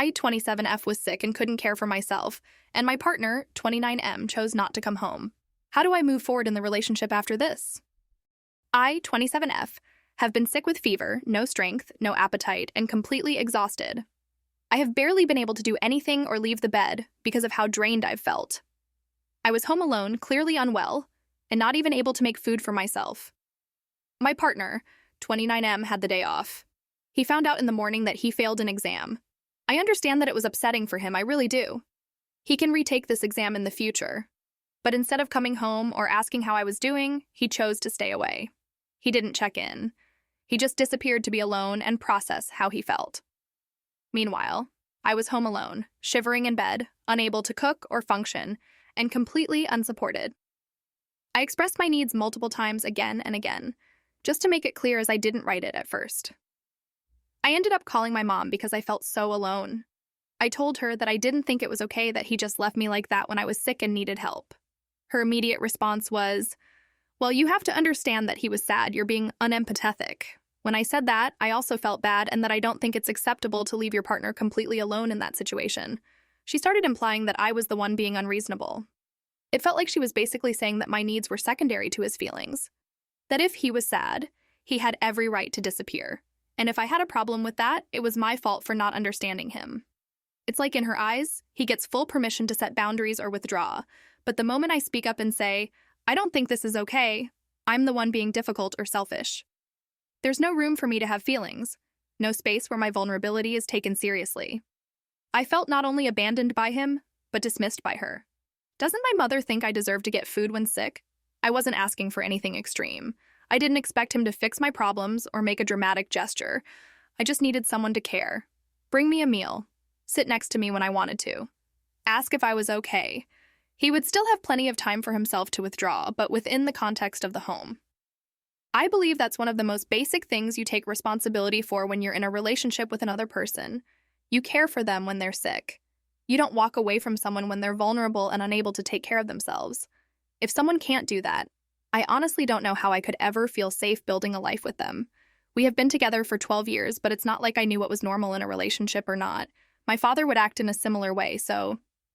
I, 27F, was sick and couldn't care for myself, and my partner, 29M, chose not to come home. How do I move forward in the relationship after this? I, 27F, have been sick with fever, no strength, no appetite, and completely exhausted. I have barely been able to do anything or leave the bed because of how drained I've felt. I was home alone, clearly unwell, and not even able to make food for myself. My partner, 29M, had the day off. He found out in the morning that he failed an exam. I understand that it was upsetting for him, I really do. He can retake this exam in the future. But instead of coming home or asking how I was doing, he chose to stay away. He didn't check in. He just disappeared to be alone and process how he felt. Meanwhile, I was home alone, shivering in bed, unable to cook or function, and completely unsupported. I expressed my needs multiple times again and again, just to make it clear as I didn't write it at first. I ended up calling my mom because I felt so alone. I told her that I didn't think it was okay that he just left me like that when I was sick and needed help. Her immediate response was, "Well, you have to understand that he was sad. You're being unempathetic." When I said that, I also felt bad and that I don't think it's acceptable to leave your partner completely alone in that situation. She started implying that I was the one being unreasonable. It felt like she was basically saying that my needs were secondary to his feelings. That if he was sad, he had every right to disappear. And if I had a problem with that, it was my fault for not understanding him. It's like in her eyes, he gets full permission to set boundaries or withdraw. But the moment I speak up and say, "I don't think this is okay," I'm the one being difficult or selfish. There's no room for me to have feelings, no space where my vulnerability is taken seriously. I felt not only abandoned by him, but dismissed by her. Doesn't my mother think I deserve to get food when sick? I wasn't asking for anything extreme. I didn't expect him to fix my problems or make a dramatic gesture. I just needed someone to care. Bring me a meal. Sit next to me when I wanted to. Ask if I was okay. He would still have plenty of time for himself to withdraw, but within the context of the home. I believe that's one of the most basic things you take responsibility for when you're in a relationship with another person. You care for them when they're sick. You don't walk away from someone when they're vulnerable and unable to take care of themselves. If someone can't do that, I honestly don't know how I could ever feel safe building a life with them. We have been together for 12 years, but it's not like I knew what was normal in a relationship or not. My father would act in a similar way, so